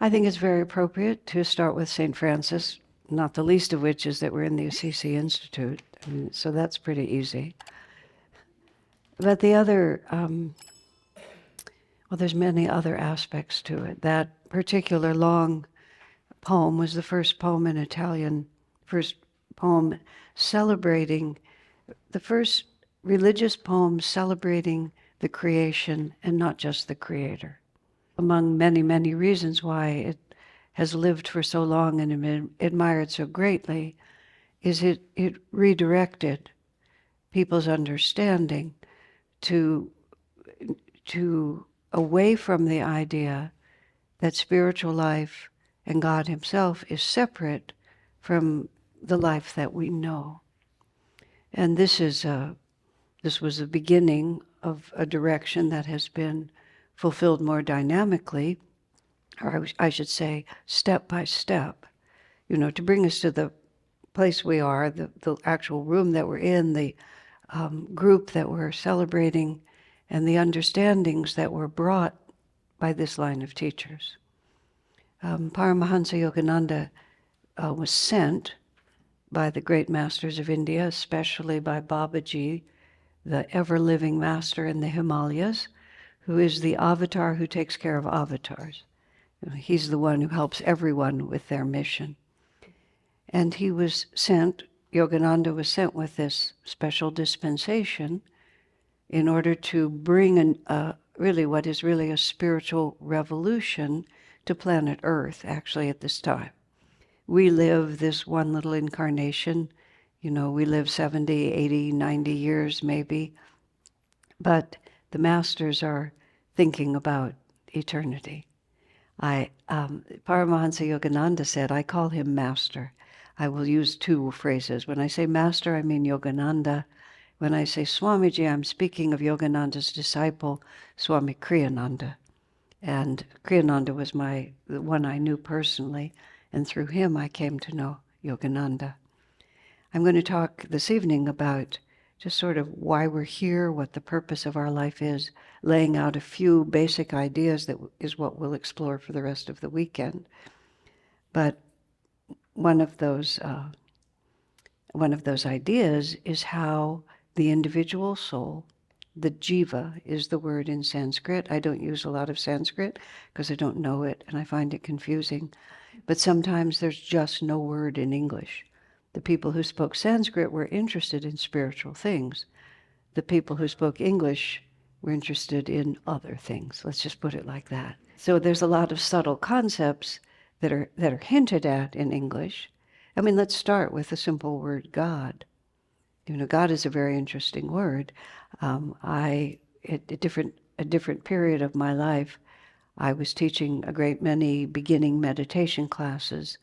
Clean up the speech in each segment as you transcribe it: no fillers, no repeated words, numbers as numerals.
I think it's very appropriate to start with St. Francis, not the least of which is that we're in the Assisi Institute. So that's pretty easy. But the other, well, there's many other aspects to it. That particular long poem was the first poem in Italian, first poem celebrating, the first religious poem celebrating the creation and not just the creator. Among many, many reasons why it has lived for so long and been admired so greatly is it redirected people's understanding to away from the idea that spiritual life and God himself is separate from the life that we know. And this was the beginning of a direction that has been fulfilled more dynamically, or I should say step by step, to bring us to the place we are, the actual room that we're in, the group that we're celebrating, and the understandings that were brought by this line of teachers. Paramahansa Yogananda was sent by the great masters of India, especially by Babaji, the ever-living master in the Himalayas, who is the avatar who takes care of avatars. He's the one who helps everyone with their mission. And he was sent, Yogananda was sent with this special dispensation in order to bring really what is really a spiritual revolution to planet Earth, actually, at this time. We live this one little incarnation, we live 70, 80, 90 years maybe, but the masters are thinking about eternity. Paramahansa Yogananda said, I call him master. I will use two phrases. When I say master, I mean Yogananda. When I say Swamiji, I'm speaking of Yogananda's disciple, Swami Kriyananda. And Kriyananda was the one I knew personally, and through him I came to know Yogananda. I'm going to talk this evening about just sort of why we're here, what the purpose of our life is, laying out a few basic ideas that is what we'll explore for the rest of the weekend. But one of those ideas is how the individual soul, the jiva is the word in Sanskrit. I don't use a lot of Sanskrit because I don't know it and I find it confusing. But sometimes there's just no word in English. The people who spoke Sanskrit were interested in spiritual things. The people who spoke English were interested in other things. Let's just put it like that. So there's a lot of subtle concepts that are hinted at in English. I mean, let's start with the simple word God. God is a very interesting word. At a different period of my life, I was teaching a great many beginning meditation classes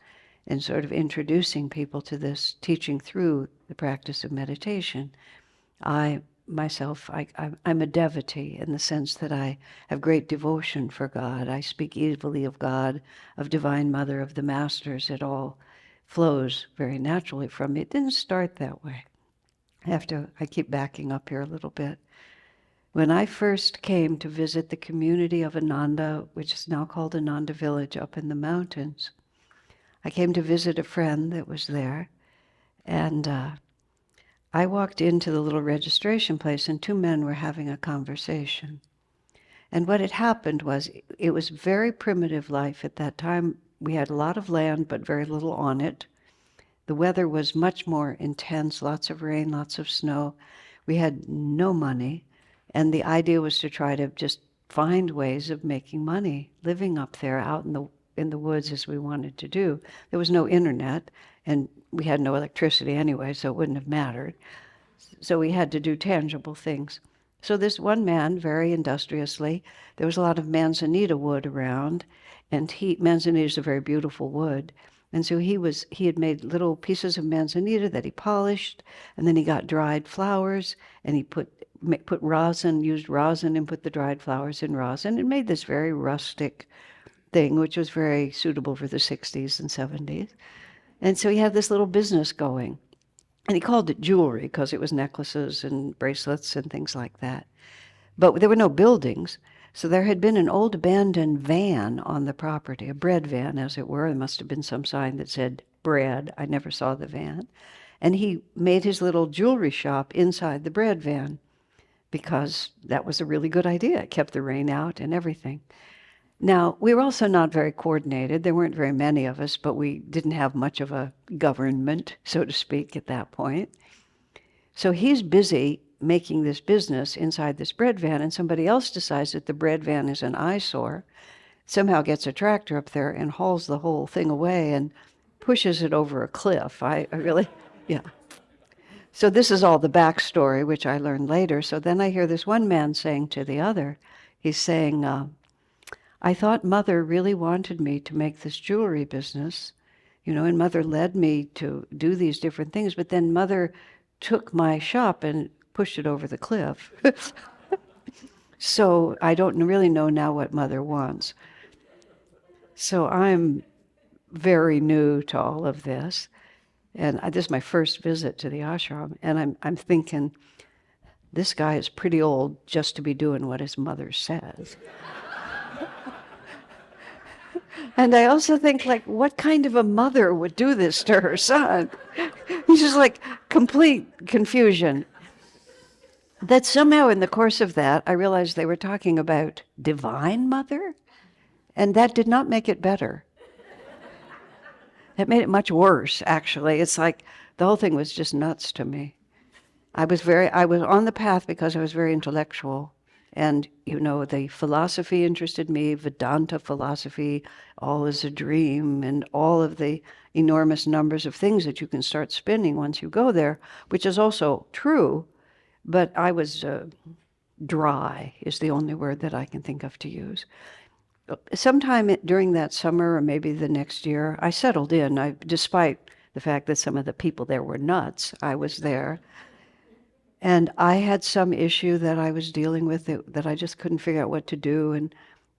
and sort of introducing people to this, teaching through the practice of meditation. I'm a devotee in the sense that I have great devotion for God. I speak easily of God, of Divine Mother, of the Masters. It all flows very naturally from me. It didn't start that way. I keep backing up here a little bit. When I first came to visit the community of Ananda, which is now called Ananda Village up in the mountains, I came to visit a friend that was there, and I walked into the little registration place and two men were having a conversation. And what had happened was, it was very primitive life at that time. We had a lot of land, but very little on it. The weather was much more intense, lots of rain, lots of snow. We had no money, and the idea was to try to just find ways of making money, living up there out in the woods as we wanted to do. There was no internet, and we had no electricity anyway, so it wouldn't have mattered. So we had to do tangible things. So this one man, very industriously, there was a lot of manzanita wood around, and manzanita is a very beautiful wood. And so he had made little pieces of manzanita that he polished, and then he got dried flowers, and he put rosin, used rosin, and put the dried flowers in rosin, and made this very rustic thing, which was very suitable for the 60s and 70s. And so he had this little business going. And he called it jewelry because it was necklaces and bracelets and things like that. But there were no buildings. So there had been an old abandoned van on the property, a bread van, as it were. There must have been some sign that said bread. I never saw the van. And he made his little jewelry shop inside the bread van because that was a really good idea. It kept the rain out and everything. Now, we were also not very coordinated. There weren't very many of us, but we didn't have much of a government, so to speak, at that point. So he's busy making this business inside this bread van, and somebody else decides that the bread van is an eyesore, somehow gets a tractor up there and hauls the whole thing away and pushes it over a cliff. I really, yeah. So this is all the backstory, which I learned later. So then I hear this one man saying to the other, he's saying, I thought Mother really wanted me to make this jewelry business, and Mother led me to do these different things, but then Mother took my shop and pushed it over the cliff. So I don't really know now what Mother wants. So I'm very new to all of this. And this is my first visit to the ashram. And I'm thinking, this guy is pretty old just to be doing what his mother says. And I also think, what kind of a mother would do this to her son? It's just complete confusion. That somehow in the course of that, I realized they were talking about Divine Mother, and that did not make it better. It made it much worse, actually. It's the whole thing was just nuts to me. I was on the path because I was very intellectual. And, the philosophy interested me, Vedanta philosophy, all is a dream, and all of the enormous numbers of things that you can start spinning once you go there, which is also true, but I was dry, is the only word that I can think of to use. Sometime during that summer, or maybe the next year, I settled in. Despite the fact that some of the people there were nuts, I was there. And I had some issue that I was dealing with that I just couldn't figure out what to do. And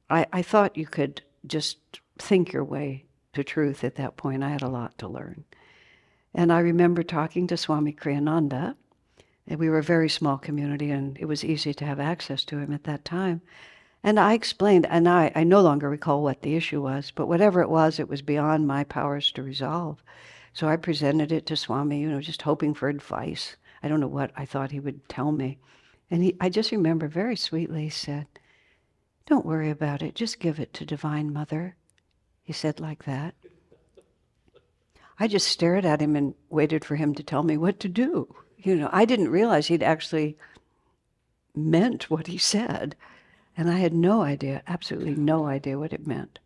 I thought you could just think your way to truth at that point. I had a lot to learn. And I remember talking to Swami Kriyananda. And we were a very small community, and it was easy to have access to him at that time. And I explained, and I no longer recall what the issue was, but whatever it was beyond my powers to resolve. So I presented it to Swami, just hoping for advice. I don't know what I thought he would tell me. And I just remember very sweetly he said, don't worry about it, just give it to Divine Mother. He said like that. I just stared at him and waited for him to tell me what to do. I didn't realize he'd actually meant what he said. And I had no idea, absolutely no idea what it meant.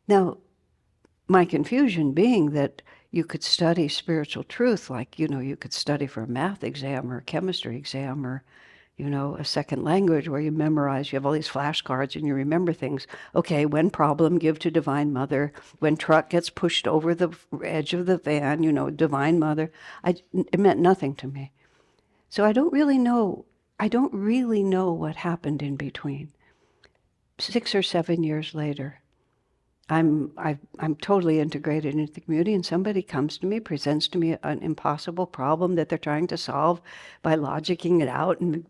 Now, my confusion being that you could study spiritual truth, you could study for a math exam or a chemistry exam or, a second language where you memorize, you have all these flashcards and you remember things. Okay, when problem, give to Divine Mother. When truck gets pushed over the edge of the van, Divine Mother. It meant nothing to me. So I don't really know what happened in between. 6 or 7 years later, I'm totally integrated into the community, and somebody comes to me, presents to me an impossible problem that they're trying to solve by logicking it out and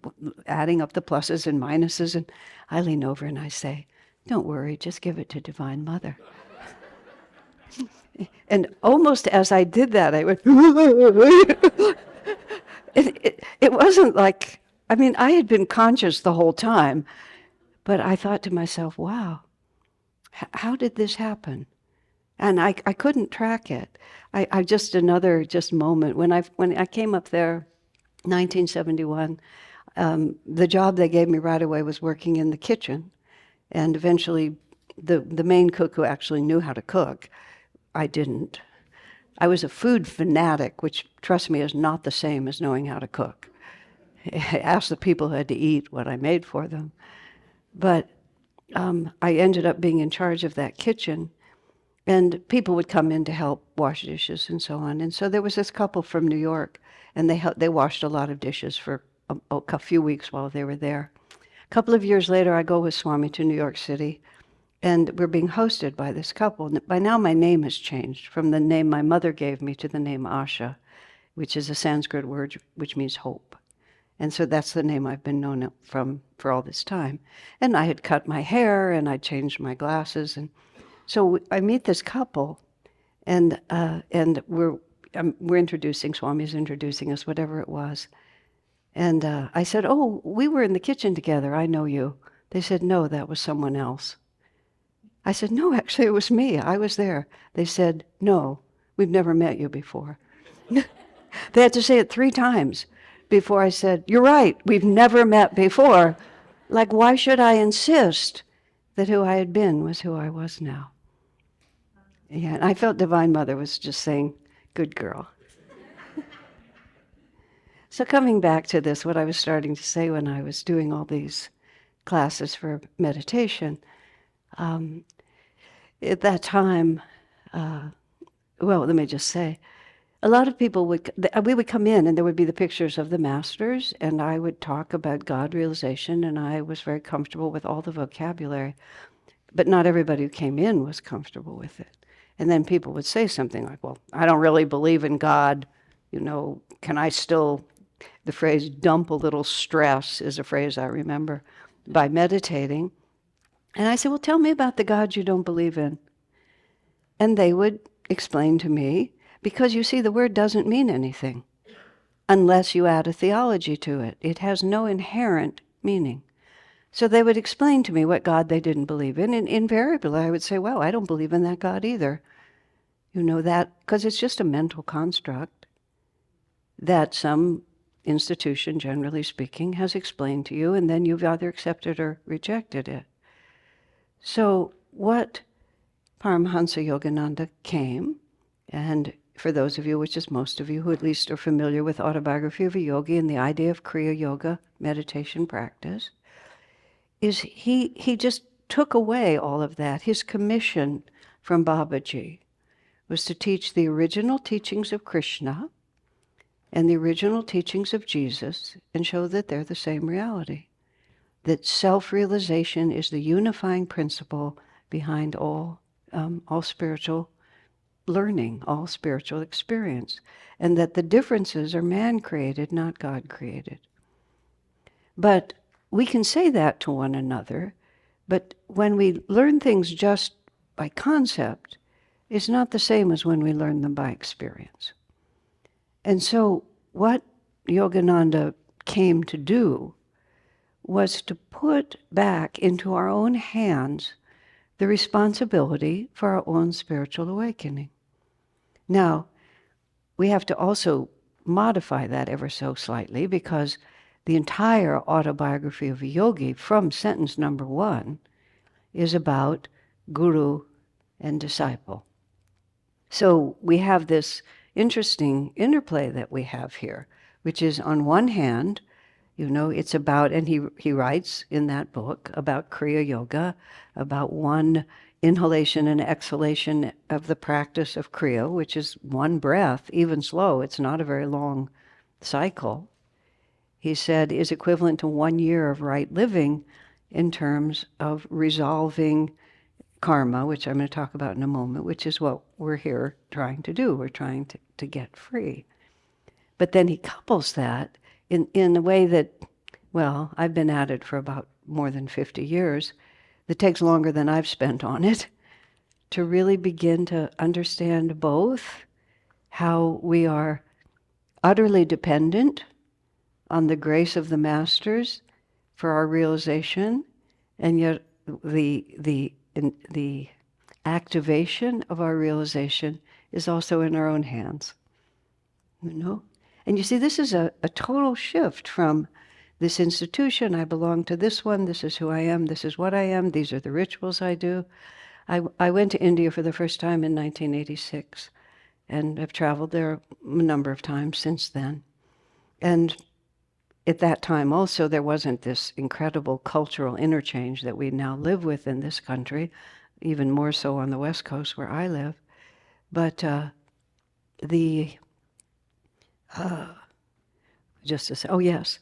adding up the pluses and minuses, and I lean over and I say, don't worry, just give it to Divine Mother. And almost as I did that, I went, it wasn't I had been conscious the whole time, but I thought to myself, wow, how did this happen? And I couldn't track it. I just another moment. When I came up there, 1971, the job they gave me right away was working in the kitchen. And eventually, the main cook who actually knew how to cook, I didn't. I was a food fanatic, which, trust me, is not the same as knowing how to cook. I asked the people who had to eat what I made for them. But I ended up being in charge of that kitchen, and people would come in to help wash dishes and so on. And so there was this couple from New York, and they washed a lot of dishes for a few weeks while they were there. A couple of years later, I go with Swami to New York City, and we're being hosted by this couple. By now, my name has changed from the name my mother gave me to the name Asha, which is a Sanskrit word which means hope. And so that's the name I've been known from for all this time. And I had cut my hair and I changed my glasses. And so I meet this couple, and we're introducing, Swami's introducing us, whatever it was. And I said, "Oh, we were in the kitchen together. I know you." They said, "No, that was someone else." I said, "No, actually, it was me. I was there." They said, "No, we've never met you before." They had to say it 3 times before I said, "You're right, we've never met before." Like, why should I insist that who I had been was who I was now? Yeah, and I felt Divine Mother was just saying, "Good girl." So coming back to this, what I was starting to say when I was doing all these classes for meditation, at that time, well, let me just say, a lot of people we would come in and there would be the pictures of the masters, and I would talk about God realization, and I was very comfortable with all the vocabulary, but not everybody who came in was comfortable with it. And then people would say something like, "Well, I don't really believe in God, can I still," the phrase "dump a little stress" is a phrase I remember, by meditating. And I said, "Well, tell me about the God you don't believe in." And they would explain to me, because you see, the word doesn't mean anything unless you add a theology to it. It has no inherent meaning. So they would explain to me what God they didn't believe in, and invariably I would say, "Well, I don't believe in that God either." That, because it's just a mental construct that some institution, generally speaking, has explained to you, and then you've either accepted or rejected it. So what Paramahansa Yogananda came, and for those of you, which is most of you, who at least are familiar with Autobiography of a Yogi and the idea of Kriya Yoga meditation practice, is he just took away all of that. His commission from Babaji was to teach the original teachings of Krishna and the original teachings of Jesus and show that they're the same reality, that self-realization is the unifying principle behind all spiritual learning, all spiritual experience, and that the differences are man-created, not God-created. But we can say that to one another, but when we learn things just by concept, it's not the same as when we learn them by experience. And so what Yogananda came to do was to put back into our own hands the responsibility for our own spiritual awakening. Now, we have to also modify that ever so slightly, because the entire Autobiography of a Yogi, from sentence number 1, is about guru and disciple. So we have this interesting interplay that we have here, which is, on one hand, it's about, and he writes in that book about Kriya Yoga, about one inhalation and exhalation of the practice of Kriya, which is one breath, even slow, it's not a very long cycle. He said is equivalent to 1 year of right living in terms of resolving karma, which I'm going to talk about in a moment, which is what we're here trying to do. We're trying to get free. But then he couples that in a way that, well, I've been at it for about more than 50 years. That takes longer than I've spent on it, to really begin to understand both how we are utterly dependent on the grace of the masters for our realization, and yet the activation of our realization is also in our own hands. And you see, this is a total shift from this institution. I belong to this one. This is who I am. This is what I am. These are the rituals I do. I went to India for the first time in 1986, and I've traveled there a number of times since then. And at that time also, there wasn't this incredible cultural interchange that we now live with in this country, even more so on the West Coast where I live. But just to say, oh yes,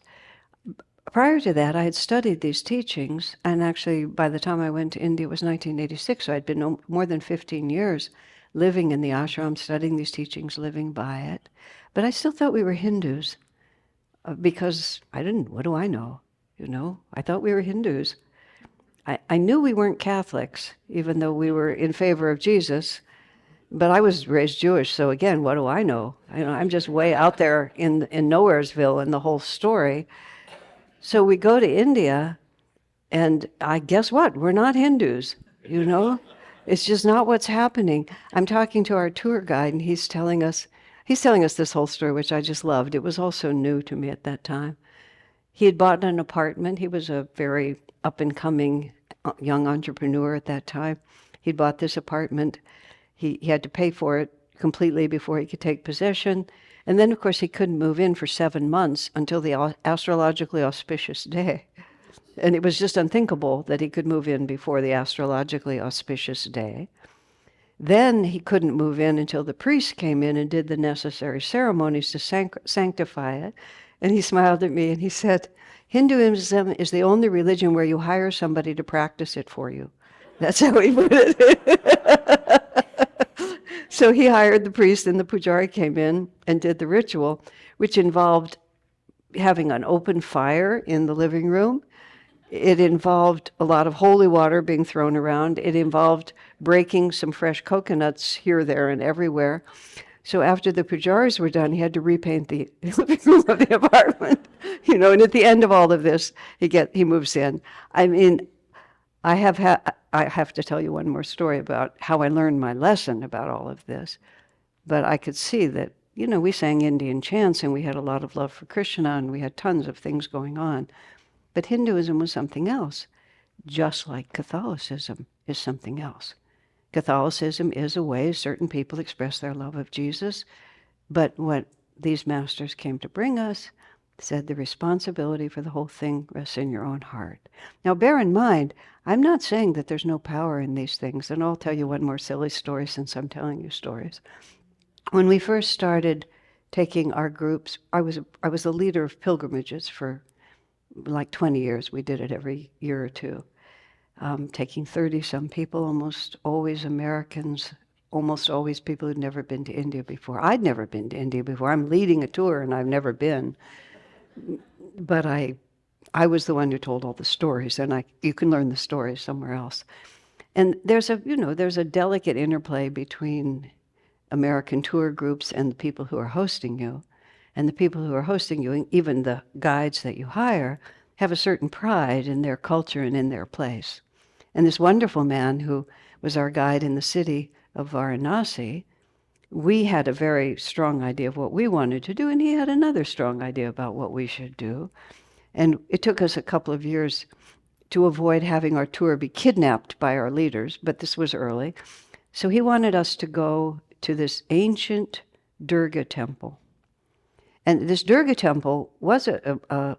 prior to that, I had studied these teachings, and actually by the time I went to India, it was 1986, so I'd been more than 15 years living in the ashram, studying these teachings, living by it. But I still thought we were Hindus. because what do I know? I thought we were Hindus. I knew we weren't Catholics, even though we were in favor of Jesus. But I was raised Jewish, so again, what do I know? I'm just way out there in Nowheresville in the whole story. So we go to India, and I guess what? We're not Hindus, you know? It's just not what's happening. I'm talking to our tour guide, and he's telling us this whole story, which I just loved. It was also new to me at that time. He had bought an apartment. He was a very up-and-coming young entrepreneur at that time. He'd bought this apartment. He had to pay for it completely before he could take possession. And then, of course, he couldn't move in for 7 months until the astrologically auspicious day. And it was just unthinkable that he could move in before the astrologically auspicious day. Then he couldn't move in until the priest came in and did the necessary ceremonies to sanctify it. And he smiled at me and he said, Hinduism is the only religion where you hire somebody to practice it for you. That's how he put it. So he hired the priest, and the pujari came in and did the ritual, which involved having an open fire in the living room. It involved a lot of holy water being thrown around. It involved breaking some fresh coconuts here, there, and everywhere. So after the pujaris were done, he had to repaint the living room of the apartment. And at the end of all of this, he moves in. I mean, I have to tell you one more story about how I learned my lesson about all of this. But I could see that, we sang Indian chants and we had a lot of love for Krishna and we had tons of things going on. But Hinduism was something else, just like Catholicism is something else. Catholicism is a way certain people express their love of Jesus, but what these masters came to bring us said the responsibility for the whole thing rests in your own heart. Now, bear in mind, I'm not saying that there's no power in these things, and I'll tell you one more silly story since I'm telling you stories. When we first started taking our groups, I was a leader of pilgrimages for like 20 years. We did it every year or two, taking 30-some people, almost always Americans, almost always people who'd never been to India before. I'd never been to India before. I'm leading a tour, and I've never been. But I was the one who told all the stories, and you can learn the stories somewhere else. And there's a delicate interplay between American tour groups and the people who are hosting you. And the people who are hosting you, even the guides that you hire, have a certain pride in their culture and in their place. And this wonderful man who was our guide in the city of Varanasi, we had a very strong idea of what we wanted to do, and he had another strong idea about what we should do. And it took us a couple of years to avoid having our tour be kidnapped by our leaders, but this was early. So he wanted us to go to this ancient Durga temple. And this Durga temple was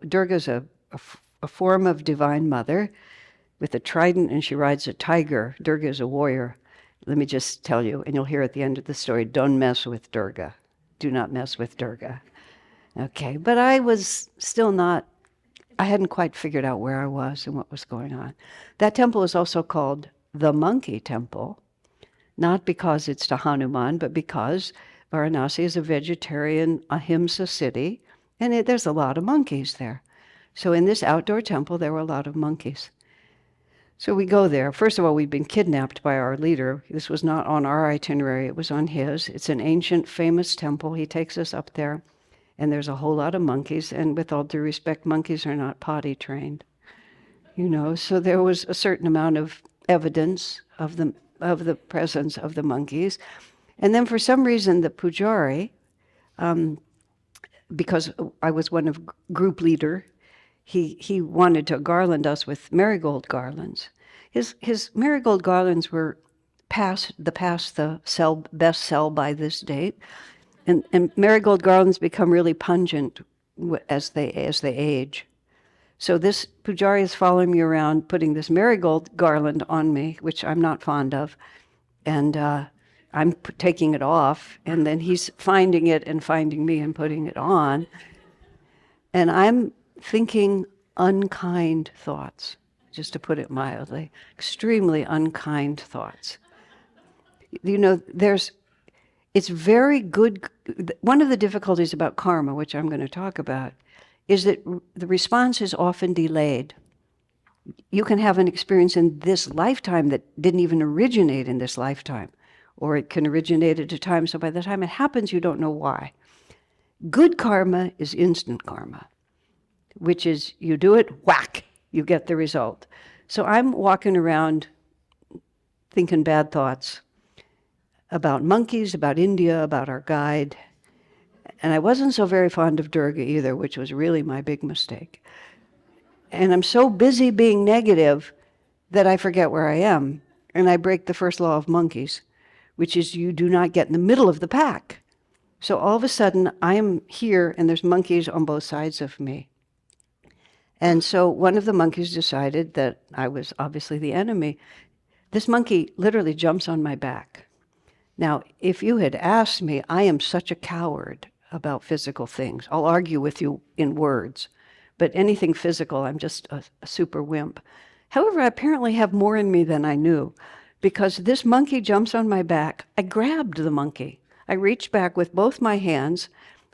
Durga's a form of Divine Mother with a trident, and she rides a tiger. Durga is a warrior. Let me just tell you, and you'll hear at the end of the story, don't mess with Durga. Do not mess with Durga. Okay, but I was still I hadn't quite figured out where I was and what was going on. That temple is also called the Monkey Temple, not because it's to Hanuman, but because Varanasi is a vegetarian ahimsa city, and there's a lot of monkeys there. So in this outdoor temple, there were a lot of monkeys. So we go there. First of all, we'd been kidnapped by our leader. This was not on our itinerary, it was on his. It's an ancient, famous temple. He takes us up there, and there's a whole lot of monkeys, and with all due respect, monkeys are not potty trained. So there was a certain amount of evidence of the presence of the monkeys. And then for some reason, the pujari, because I was one of group leader, he wanted to garland us with marigold garlands. His marigold garlands were past the best sell by this date, and marigold garlands become really pungent as they age. So this pujari is following me around, putting this marigold garland on me, which I'm not fond of, and I'm taking it off, and then he's finding it and finding me and putting it on, and I'm thinking unkind thoughts, just to put it mildly, extremely unkind thoughts. It's very good. One of the difficulties about karma, which I'm going to talk about, is that the response is often delayed. You can have an experience in this lifetime that didn't even originate in this lifetime, or it can originate at a time, so by the time it happens, you don't know why. Good karma is instant karma, which is you do it, whack, you get the result. So I'm walking around thinking bad thoughts about monkeys, about India, about our guide. And I wasn't so very fond of Durga either, which was really my big mistake. And I'm so busy being negative that I forget where I am. And I break the first law of monkeys, which is you do not get in the middle of the pack. So all of a sudden, I am here, and there's monkeys on both sides of me. And so one of the monkeys decided that I was obviously the enemy. This monkey literally jumps on my back. Now, if you had asked me, I am such a coward about physical things. I'll argue with you in words, but anything physical, I'm just a super wimp. However, I apparently have more in me than I knew, because this monkey jumps on my back. I grabbed the monkey. I reached back with both my hands.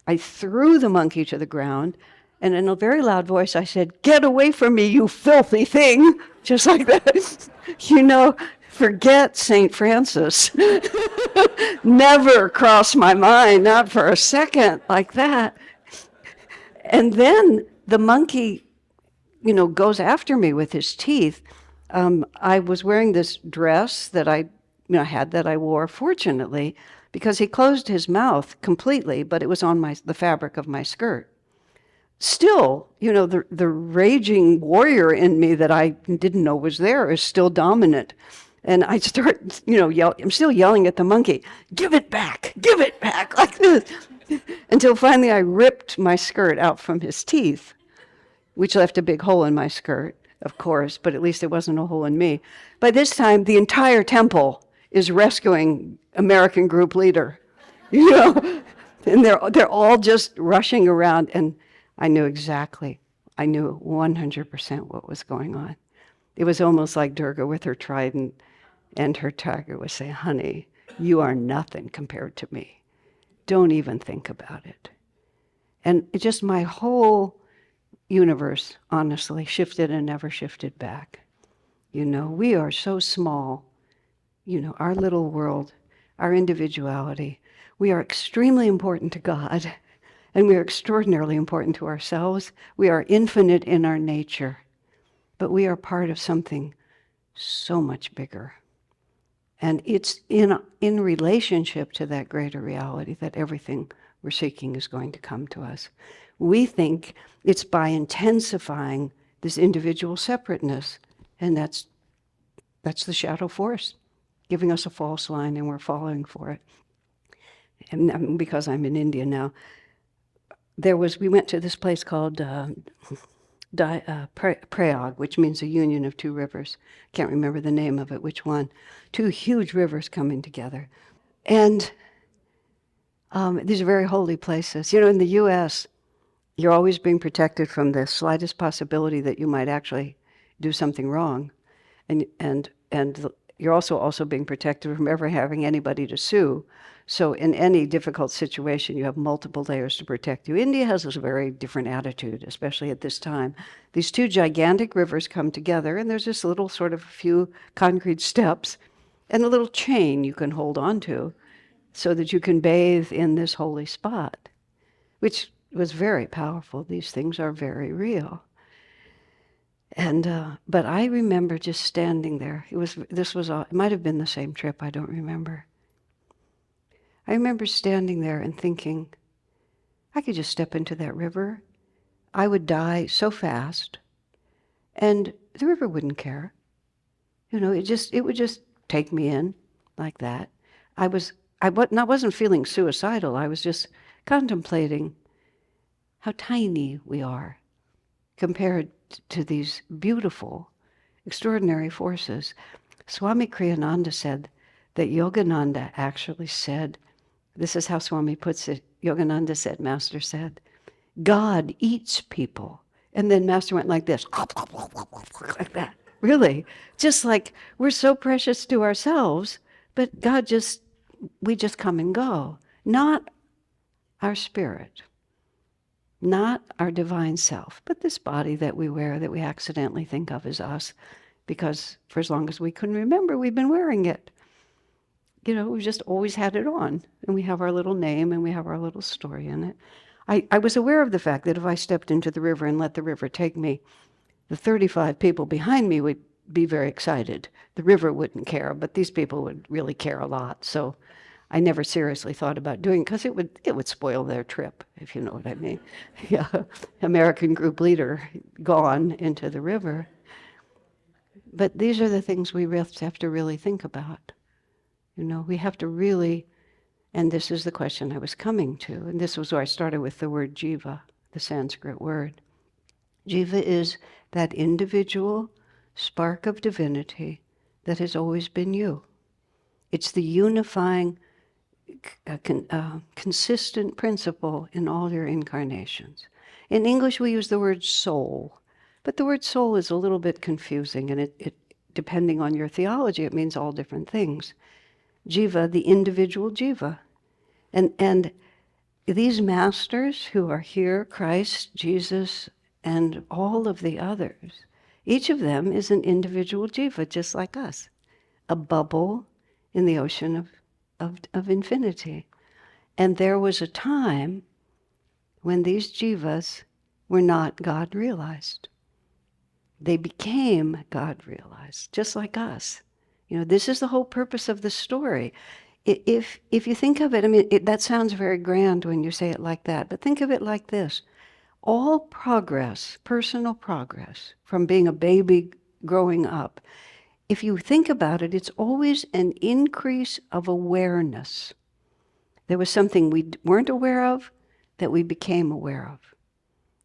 I threw the monkey to the ground, and in a very loud voice, I said, "Get away from me, you filthy thing," just like that. You know, forget St. Francis. Never crossed my mind, not for a second, like that. And then the monkey, goes after me with his teeth. I was wearing this dress that I wore, fortunately, because he closed his mouth completely, but it was on the fabric of my skirt. Still, the raging warrior in me that I didn't know was there is still dominant. And I start, I'm still yelling at the monkey, give it back, like this. Until finally I ripped my skirt out from his teeth, which left a big hole in my skirt, of course, but at least it wasn't a hole in me. By this time, the entire temple is rescuing American group leader, and they're all just rushing around, and I knew 100% what was going on. It was almost like Durga with her trident and her tiger was saying, honey, you are nothing compared to me. Don't even think about it. And it just, my whole universe, honestly, shifted and never shifted back. We are so small, our little world, our individuality. We are extremely important to God, and we are extraordinarily important to ourselves. We are infinite in our nature, but we are part of something so much bigger. And it's in relationship to that greater reality that everything we're seeking is going to come to us. We think it's by intensifying this individual separateness, and that's the shadow force, giving us a false line, and we're falling for it. And because I'm in India now, we went to this place called Prayag, which means a union of two rivers. Can't remember the name of it, which one. Two huge rivers coming together. And these are very holy places. In the U.S., you're always being protected from the slightest possibility that you might actually do something wrong. And you're also being protected from ever having anybody to sue. So in any difficult situation, you have multiple layers to protect you. India has this very different attitude, especially at this time. These two gigantic rivers come together, and there's this little sort of few concrete steps and a little chain you can hold on to so that you can bathe in this holy spot, which was very powerful. These things are very real. And but I remember just standing there. It might have been the same trip, I don't remember. I remember standing there and thinking, I could just step into that river. I would die so fast, and the river wouldn't care. It would just take me in like that. I wasn't feeling suicidal. I was just contemplating how tiny we are compared to these beautiful, extraordinary forces. Swami Kriyananda said that Yogananda actually said, this is how Swami puts it, Yogananda said, Master said, God eats people. And then Master went like this, like that. Really, just like we're so precious to ourselves, but we just come and go, not our spirit. not our divine self, but this body that we wear that we accidentally think of as us, because for as long as we couldn't remember, we've been wearing it. We've just always had it on, and we have our little name and we have our little story in it. I was aware of the fact that if I stepped into the river and let the river take me, the 35 people behind me would be very excited. The river wouldn't care, but these people would really care a lot. So I never seriously thought about doing it because it would spoil their trip, if you know what I mean. Yeah, American group leader gone into the river. But these are the things we have to really think about. We have to really, and this is the question I was coming to, and this was where I started with the word jiva, the Sanskrit word. Jiva is that individual spark of divinity that has always been you. It's the unifying, consistent principle in all your incarnations. In English, we use the word soul, but the word soul is a little bit confusing, and it depending on your theology, it means all different things. Jiva, the individual jiva. And these masters who are here, Christ, Jesus, and all of the others, each of them is an individual jiva, just like us, a bubble in the ocean of infinity. And there was a time when these jivas were not God realized. They became God realized, just like us. This is the whole purpose of the story. If you think of it, that sounds very grand when you say it like that, but think of it like this. All progress, personal progress, from being a baby growing up, if you think about it, it's always an increase of awareness. There was something we weren't aware of that we became aware of.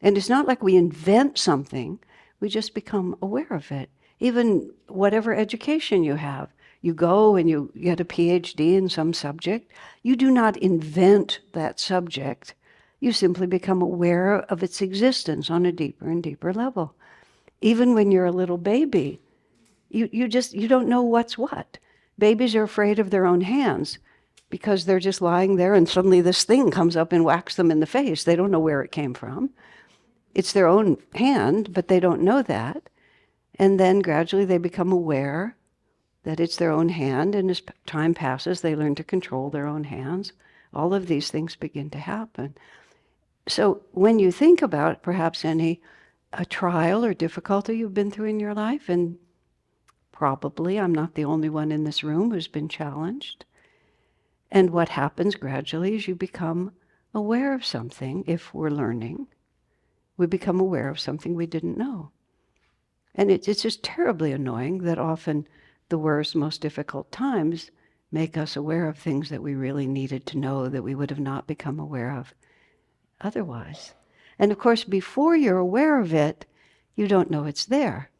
And it's not like we invent something, we just become aware of it. Even whatever education you have, you go and you get a PhD in some subject, you do not invent that subject. You simply become aware of its existence on a deeper and deeper level. Even when you're a little baby, you don't know what's what. Babies are afraid of their own hands because they're just lying there and suddenly this thing comes up and whacks them in the face. They don't know where it came from. It's their own hand, but they don't know that. And then gradually they become aware that it's their own hand, and as time passes, they learn to control their own hands. All of these things begin to happen. So when you think about perhaps a trial or difficulty you've been through in your life, and probably I'm not the only one in this room who's been challenged, and what happens gradually is you become aware of something. If we're learning, we become aware of something we didn't know. And it's just terribly annoying that often the worst, most difficult times make us aware of things that we really needed to know that we would have not become aware of otherwise. And of course, before you're aware of it, you don't know it's there.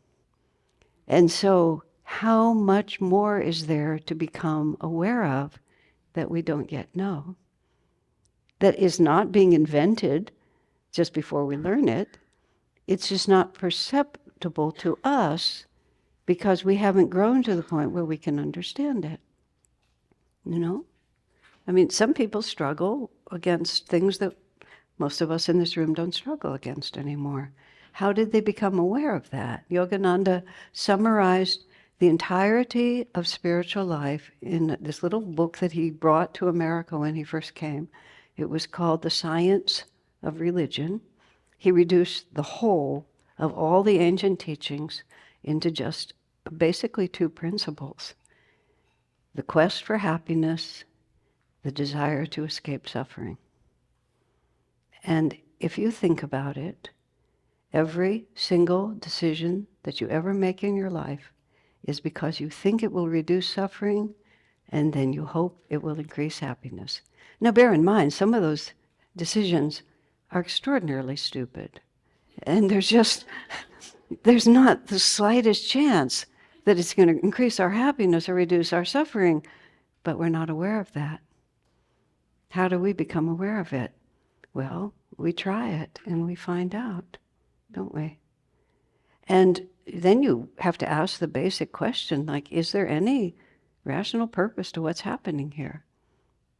And so how much more is there to become aware of that we don't yet know? That is not being invented just before we learn it. It's just not perceptible to us because we haven't grown to the point where we can understand it. Some people struggle against things that most of us in this room don't struggle against anymore. How did they become aware of that? Yogananda summarized the entirety of spiritual life in this little book that he brought to America when he first came. It was called The Science of Religion. He reduced the whole of all the ancient teachings into just basically two principles: the quest for happiness, the desire to escape suffering. And if you think about it, every single decision that you ever make in your life is because you think it will reduce suffering, and then you hope it will increase happiness. Now bear in mind, some of those decisions are extraordinarily stupid. And there's not the slightest chance that it's going to increase our happiness or reduce our suffering, but we're not aware of that. How do we become aware of it? Well, we try it and we find out, don't we? And then you have to ask the basic question, like, is there any rational purpose to what's happening here?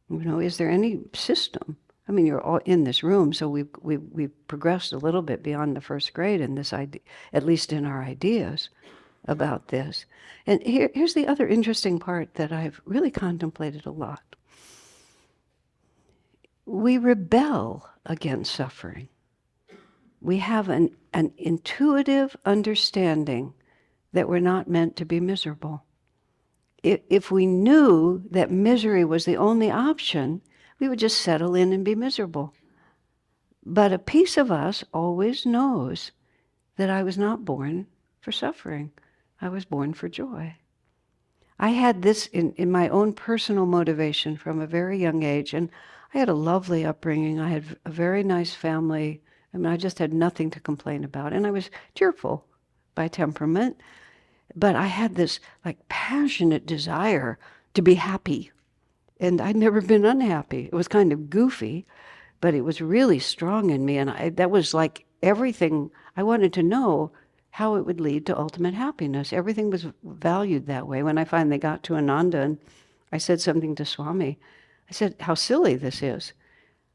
Is there any system I mean, you're all in this room, so we've progressed a little bit beyond the first grade in this idea, at least in our ideas about this. And here's the other interesting part that I've really contemplated a lot. We rebel against suffering. We have an intuitive understanding that we're not meant to be miserable. If we knew that misery was the only option, we would just settle in and be miserable. But a piece of us always knows that I was not born for suffering. I was born for joy. I had this in my own personal motivation from a very young age, and I had a lovely upbringing. I had a very nice family. I mean, I just had nothing to complain about, and I was cheerful by temperament. But I had this like passionate desire to be happy. And I'd never been unhappy. It was kind of goofy, but it was really strong in me. And that was like everything. I wanted to know how it would lead to ultimate happiness. Everything was valued that way. When I finally got to Ananda and I said something to Swami, I said, how silly this is.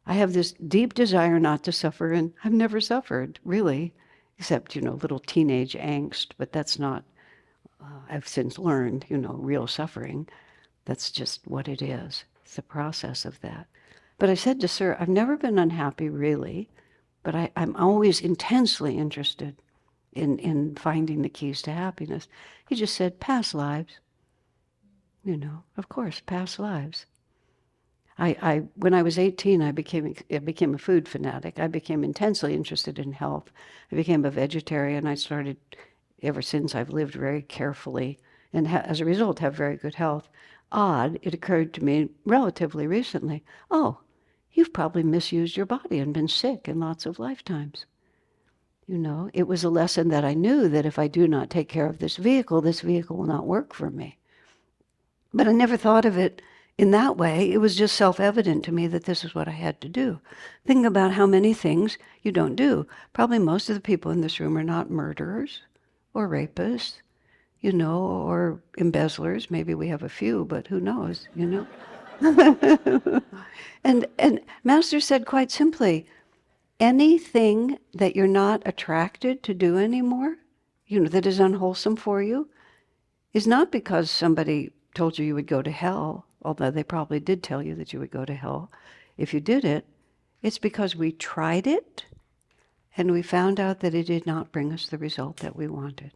I have this deep desire not to suffer, and I've never suffered, really, except, little teenage angst, but that's not, I've since learned, real suffering. That's just what it is. It's the process of that. But I said to Sir, I've never been unhappy, really, but I'm always intensely interested in finding the keys to happiness. He just said, past lives. Of course, past lives. When I was 18, I became a food fanatic. I became intensely interested in health. I became a vegetarian. I started, ever since, I've lived very carefully, and as a result, have very good health. Odd, it occurred to me relatively recently, oh, you've probably misused your body and been sick in lots of lifetimes. It was a lesson that I knew that if I do not take care of this vehicle will not work for me. But I never thought of it in that way. It was just self-evident to me that this is what I had to do. Think about how many things you don't do. Probably most of the people in this room are not murderers or rapists, or embezzlers. Maybe we have a few, but who knows, And Master said quite simply, anything that you're not attracted to do anymore, that is unwholesome for you, is not because somebody told you would go to hell, although they probably did tell you that you would go to hell if you did it. It's because we tried it and we found out that it did not bring us the result that we wanted.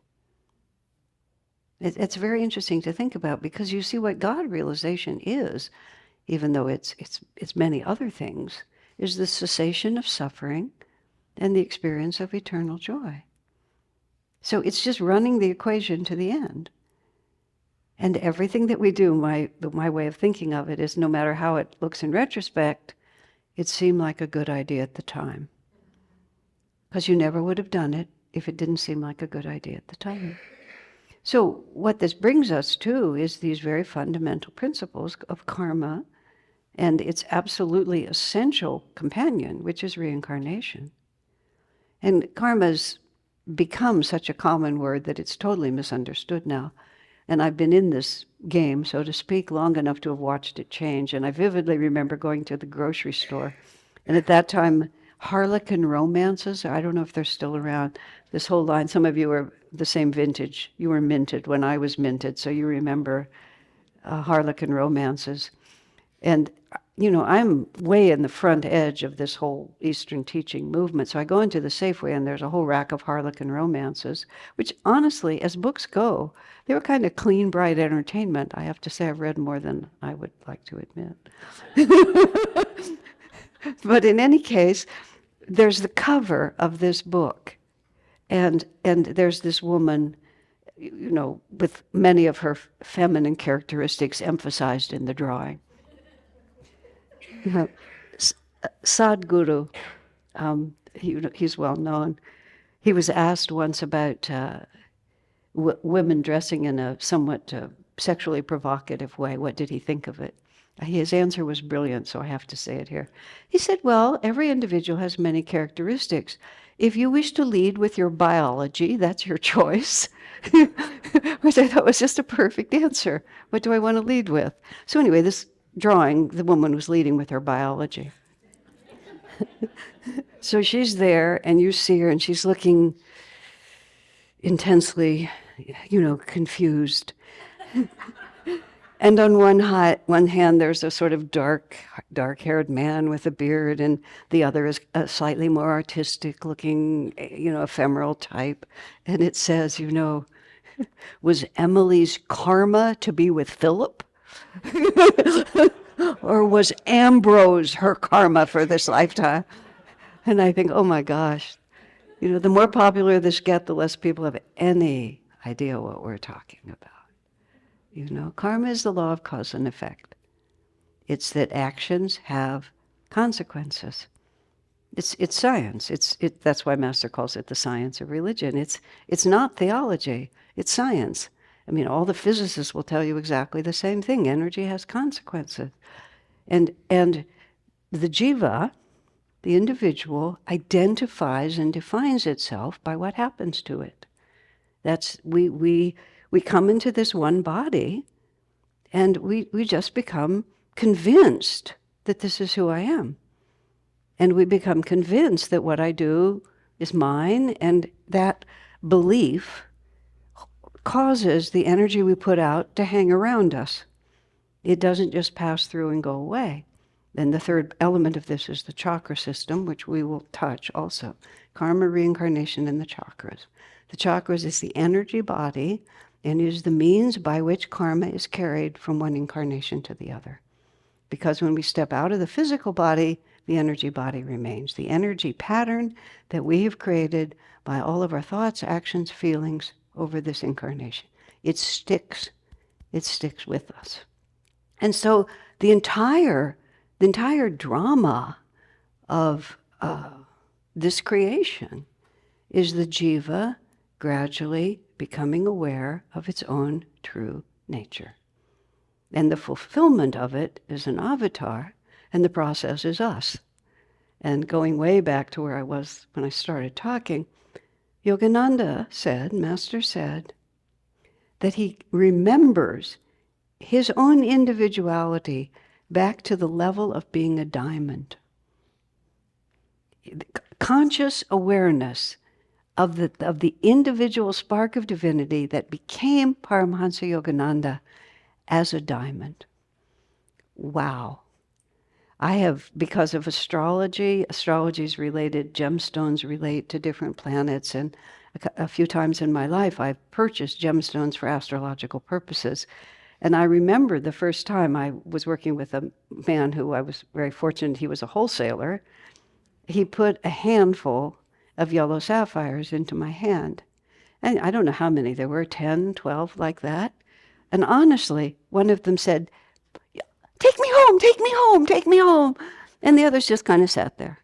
It's very interesting to think about, because you see what God realization is, even though it's many other things, is the cessation of suffering and the experience of eternal joy. So it's just running the equation to the end. And everything that we do, my way of thinking of it is, no matter how it looks in retrospect, it seemed like a good idea at the time. Because you never would have done it if it didn't seem like a good idea at the time. So what this brings us to is these very fundamental principles of karma and its absolutely essential companion, which is reincarnation. And karma's become such a common word that it's totally misunderstood now. And I've been in this game, so to speak, long enough to have watched it change. And I vividly remember going to the grocery store. And at that time, Harlequin romances, I don't know if they're still around, this whole line. Some of you are the same vintage. You were minted when I was minted, so you remember Harlequin romances. And, I'm way in the front edge of this whole Eastern teaching movement. So I go into the Safeway and there's a whole rack of Harlequin romances, which honestly, as books go, they were kind of clean, bright entertainment. I have to say I've read more than I would like to admit. But in any case, there's the cover of this book. And there's this woman, with many of her feminine characteristics emphasized in the drawing. Sadhguru, he's well known. He was asked once about women dressing in a somewhat sexually provocative way. What did he think of it? His answer was brilliant, so I have to say it here. He said, well, every individual has many characteristics. If you wish to lead with your biology, that's your choice. Which I thought was just a perfect answer. What do I want to lead with? So anyway, this drawing, the woman was leading with her biology. So she's there, and you see her, and she's looking intensely, confused. And on one hand, there's a sort of dark-haired man with a beard, and the other is a slightly more artistic-looking, ephemeral type. And it says, was Emily's karma to be with Philip? Or was Ambrose her karma for this lifetime? And I think, oh my gosh, the more popular this gets, the less people have any idea what we're talking about. Karma is the law of cause and effect. It's that actions have consequences. It's science. That's why Master calls it the science of religion. It's not theology. It's science. I mean, all the physicists will tell you exactly the same thing. Energy has consequences. And the jiva, the individual, identifies and defines itself by what happens to it. That's we come into this one body, and we just become convinced that this is who I am. And we become convinced that what I do is mine, and that belief causes the energy we put out to hang around us. It doesn't just pass through and go away. Then the third element of this is the chakra system, which we will touch also. Karma, reincarnation, and the chakras. The chakras is the energy body and is the means by which karma is carried from one incarnation to the other. Because when we step out of the physical body, the energy body remains. The energy pattern that we have created by all of our thoughts, actions, feelings over this incarnation. It sticks with us. And so the entire drama of this creation is the jiva gradually becoming aware of its own true nature. And the fulfillment of it is an avatar, and the process is us. And going way back to where I was when I started talking, Yogananda said, Master said, that he remembers his own individuality back to the level of being a diamond. Conscious awareness of the individual spark of divinity that became Paramahansa Yogananda as a diamond. Wow. I have, because of astrology's related, gemstones relate to different planets, and a few times in my life I've purchased gemstones for astrological purposes. And I remember the first time I was working with a man who I was very fortunate, he was a wholesaler. He put a handful of yellow sapphires into my hand. And I don't know how many there were, 10, 12, like that. And honestly, one of them said, take me home, take me home, take me home. And the others just kind of sat there.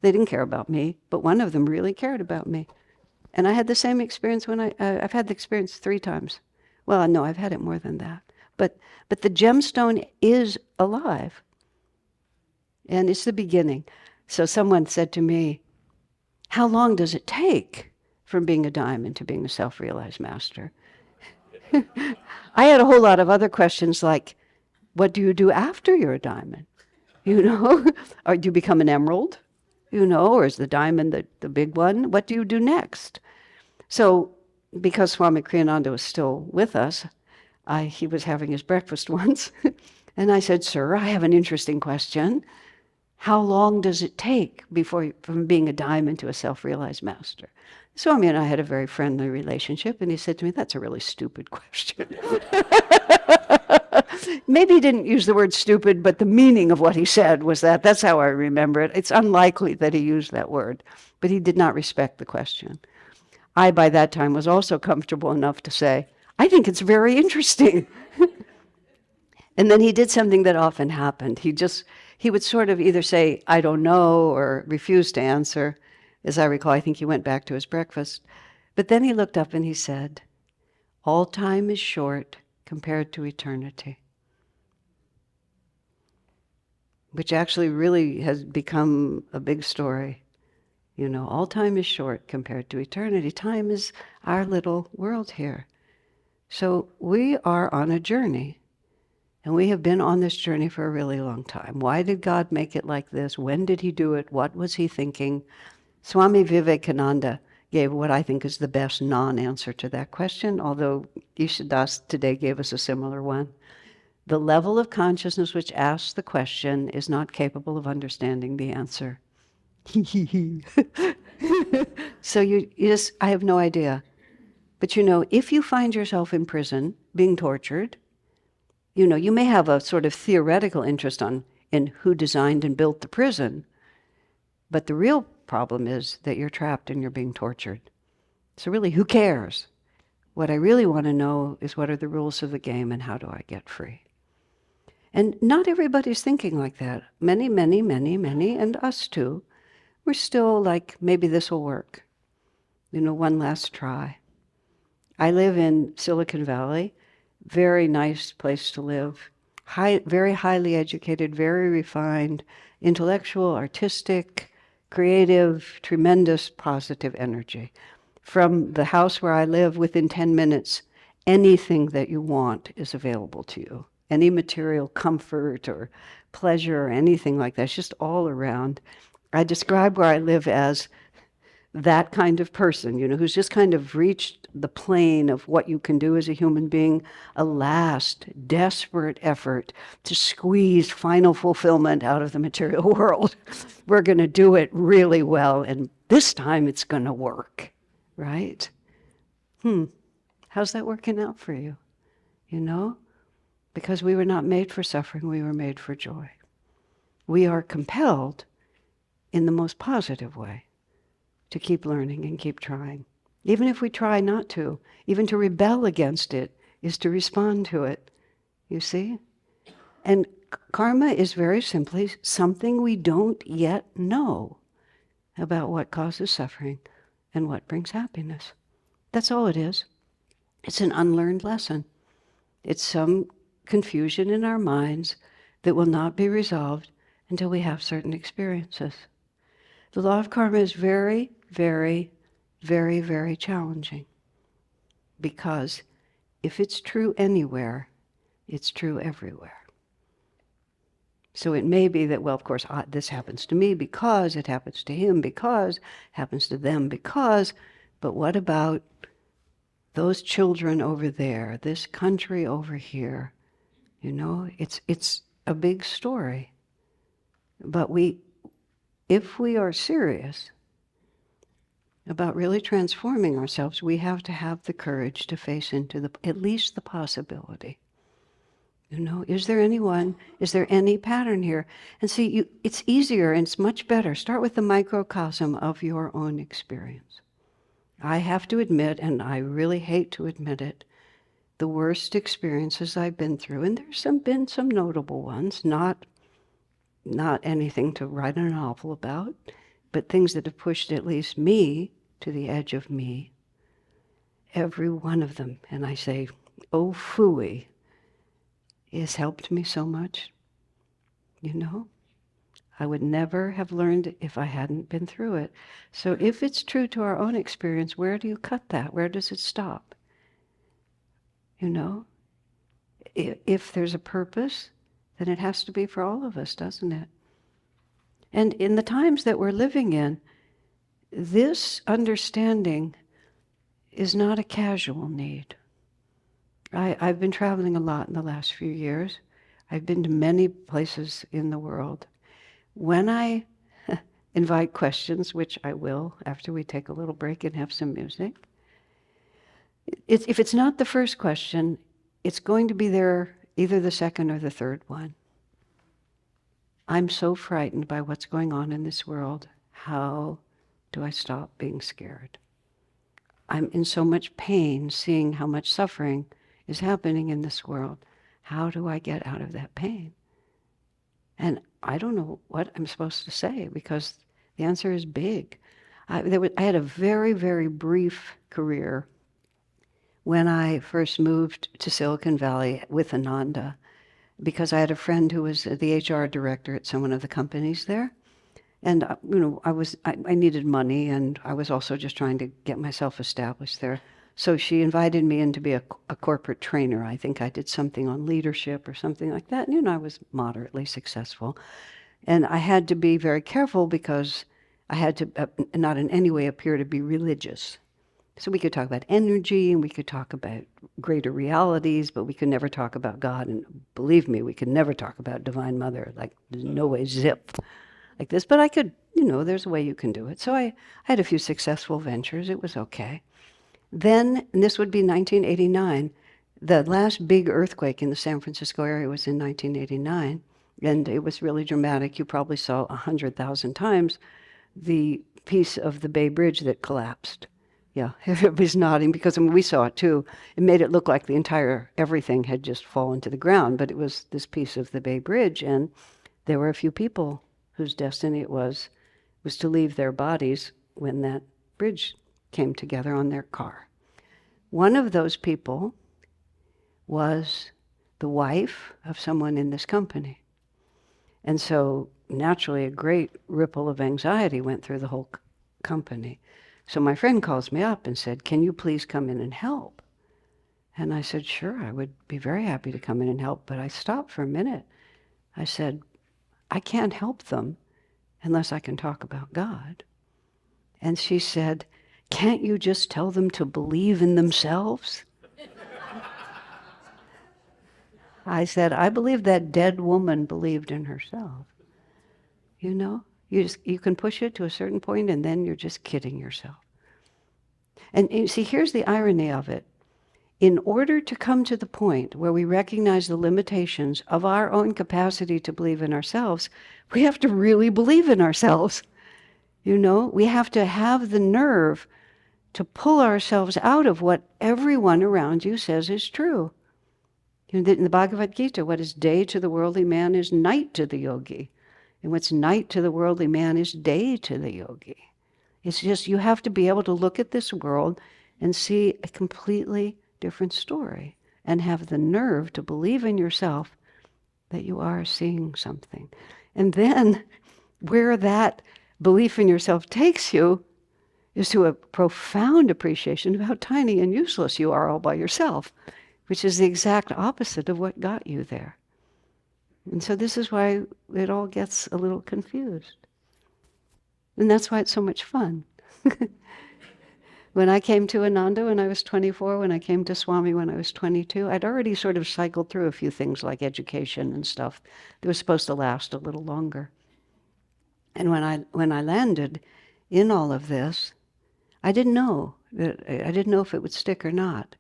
They didn't care about me, but one of them really cared about me. And I had the same experience when I've had the experience 3 times. Well, no, I've had it more than that. But the gemstone is alive. And it's the beginning. So someone said to me, how long does it take from being a diamond to being a self-realized master? I had a whole lot of other questions like, what do you do after you're a diamond? Or do you become an emerald? Or is the diamond the big one? What do you do next? So because Swami Kriyananda was still with us, he was having his breakfast once, and I said, sir, I have an interesting question. How long does it take from being a diamond to a self-realized master? Swami and I had a very friendly relationship, and he said to me, that's a really stupid question. Maybe he didn't use the word stupid, but the meaning of what he said was that. That's how I remember it. It's unlikely that he used that word, but he did not respect the question. I, by that time, was also comfortable enough to say, I think it's very interesting. And then he did something that often happened. He would sort of either say, I don't know, or refuse to answer. As I recall, I think he went back to his breakfast. But then he looked up and he said, all time is short compared to eternity. Which actually really has become a big story. All time is short compared to eternity. Time is our little world here. So we are on a journey. And we have been on this journey for a really long time. Why did God make it like this? When did he do it? What was he thinking? Swami Vivekananda gave what I think is the best non-answer to that question, although Ishadas today gave us a similar one. The level of consciousness which asks the question is not capable of understanding the answer. So you just, I have no idea. But if you find yourself in prison being tortured, you may have a sort of theoretical interest in who designed and built the prison, but the real problem is that you're trapped and you're being tortured. So really, who cares? What I really want to know is, what are the rules of the game and how do I get free? And not everybody's thinking like that. Many, many, many, many, and us too, we're still like, maybe this will work. One last try. I live in Silicon Valley, very nice place to live, very highly educated, very refined, intellectual, artistic, creative, tremendous positive energy. From the house where I live, within 10 minutes, anything that you want is available to you. Any material comfort or pleasure or anything like that, it's just all around. I describe where I live as that kind of person, who's just kind of reached the plane of what you can do as a human being, a last desperate effort to squeeze final fulfillment out of the material world. We're going to do it really well, and this time it's going to work, right? How's that working out for you? Because we were not made for suffering, we were made for joy. We are compelled in the most positive way to keep learning and keep trying. Even if we try not to, even to rebel against it is to respond to it, you see? And karma is very simply something we don't yet know about what causes suffering and what brings happiness. That's all it is. It's an unlearned lesson. It's some confusion in our minds that will not be resolved until we have certain experiences. The law of karma is very, very, very, very challenging, because if it's true anywhere, it's true everywhere. So it may be that, well, of course, this happens to me because it happens to him, because it happens to them, because, but what about those children over there, this country over here? It's a big story. But if we are serious about really transforming ourselves, we have to have the courage to face into at least the possibility. Is there any pattern here? And see, it's easier and it's much better. Start with the microcosm of your own experience. I have to admit, and I really hate to admit it, the worst experiences I've been through, and there's been some notable ones, not anything to write a novel about, but things that have pushed at least me to the edge of me. Every one of them, and I say, oh phooey, has helped me so much. I would never have learned if I hadn't been through it. So if it's true to our own experience, where do you cut that? Where does it stop? If there's a purpose, then it has to be for all of us, doesn't it? And in the times that we're living in, this understanding is not a casual need. I've been traveling a lot in the last few years. I've been to many places in the world. When I invite questions, which I will after we take a little break and have some music, if it's not the first question, it's going to be there either the second or the third one. I'm so frightened by what's going on in this world. How do I stop being scared? I'm in so much pain seeing how much suffering is happening in this world. How do I get out of that pain? And I don't know what I'm supposed to say, because the answer is big. I had a very, very brief career when I first moved to Silicon Valley with Ananda, because I had a friend who was the HR director at one of the companies there. And I needed money, and I was also just trying to get myself established there. So she invited me in to be a corporate trainer. I think I did something on leadership or something like that. And, I was moderately successful. And I had to be very careful because I had to not in any way appear to be religious. So we could talk about energy and we could talk about greater realities, but we could never talk about God. And believe me, we could never talk about Divine Mother. Like, there's no way, zip, like this. But I could, there's a way you can do it. So I had a few successful ventures. It was okay. Then, and this would be 1989, the last big earthquake in the San Francisco area was in 1989. And it was really dramatic. You probably saw 100,000 times the piece of the Bay Bridge that collapsed. Yeah, everybody's nodding because we saw it too. It made it look like the entire everything had just fallen to the ground, but it was this piece of the Bay Bridge, and there were a few people whose destiny it was to leave their bodies when that bridge came together on their car. One of those people was the wife of someone in this company. And so naturally a great ripple of anxiety went through the whole company. So my friend calls me up and said, "Can you please come in and help?" And I said, "Sure, I would be very happy to come in and help." But I stopped for a minute. I said, "I can't help them unless I can talk about God." And she said, "Can't you just tell them to believe in themselves?" I said, "I believe that dead woman believed in herself." You can push it to a certain point and then you're just kidding yourself. And you see, here's the irony of it. In order to come to the point where we recognize the limitations of our own capacity to believe in ourselves, we have to really believe in ourselves. We have to have the nerve to pull ourselves out of what everyone around you says is true. In the Bhagavad Gita, what is day to the worldly man is night to the yogi. And what's night to the worldly man is day to the yogi. It's just you have to be able to look at this world and see a completely different story and have the nerve to believe in yourself that you are seeing something. And then where that belief in yourself takes you is to a profound appreciation of how tiny and useless you are all by yourself, which is the exact opposite of what got you there. And so this is why it all gets a little confused. And that's why it's so much fun. When I came to Ananda when I was 24, when I came to Swami when I was 22, I'd already sort of cycled through a few things like education and stuff that was supposed to last a little longer. And when I landed in all of this, I didn't know if it would stick or not.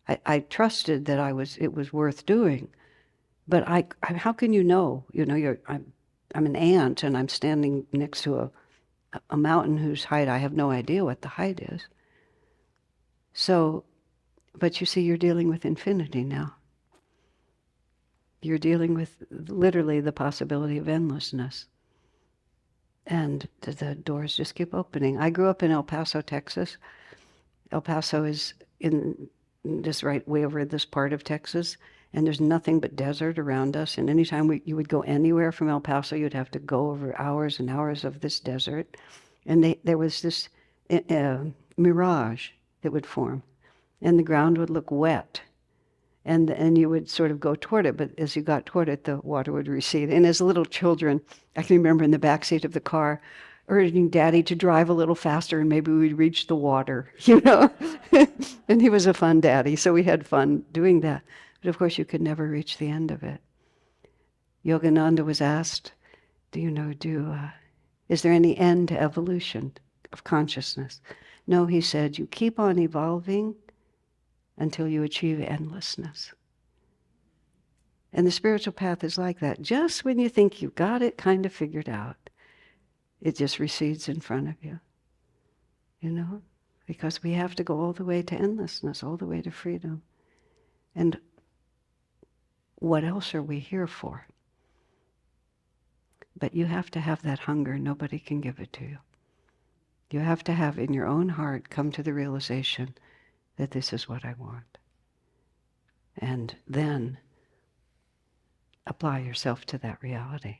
I trusted that it was worth doing. But how can you know? I'm an ant and I'm standing next to a mountain whose height I have no idea what the height is. So, but you see, you're dealing with infinity now. You're dealing with literally the possibility of endlessness. And the doors just keep opening. I grew up in El Paso, Texas. El Paso is in just right way over this part of Texas. And there's nothing but desert around us. And anytime you would go anywhere from El Paso, you'd have to go over hours and hours of this desert. And there was this mirage that would form. And the ground would look wet. And you would sort of go toward it. But as you got toward it, the water would recede. And as little children, I can remember in the backseat of the car, urging Daddy to drive a little faster and maybe we'd reach the water, And he was a fun daddy, so we had fun doing that. But of course, you could never reach the end of it. Yogananda was asked, is there any end to evolution of consciousness? No, he said, you keep on evolving until you achieve endlessness. And the spiritual path is like that. Just when you think you've got it kind of figured out, it just recedes in front of you. Because we have to go all the way to endlessness, all the way to freedom. And what else are we here for? But you have to have that hunger. Nobody can give it to you. You have to have in your own heart come to the realization that this is what I want. And then apply yourself to that reality.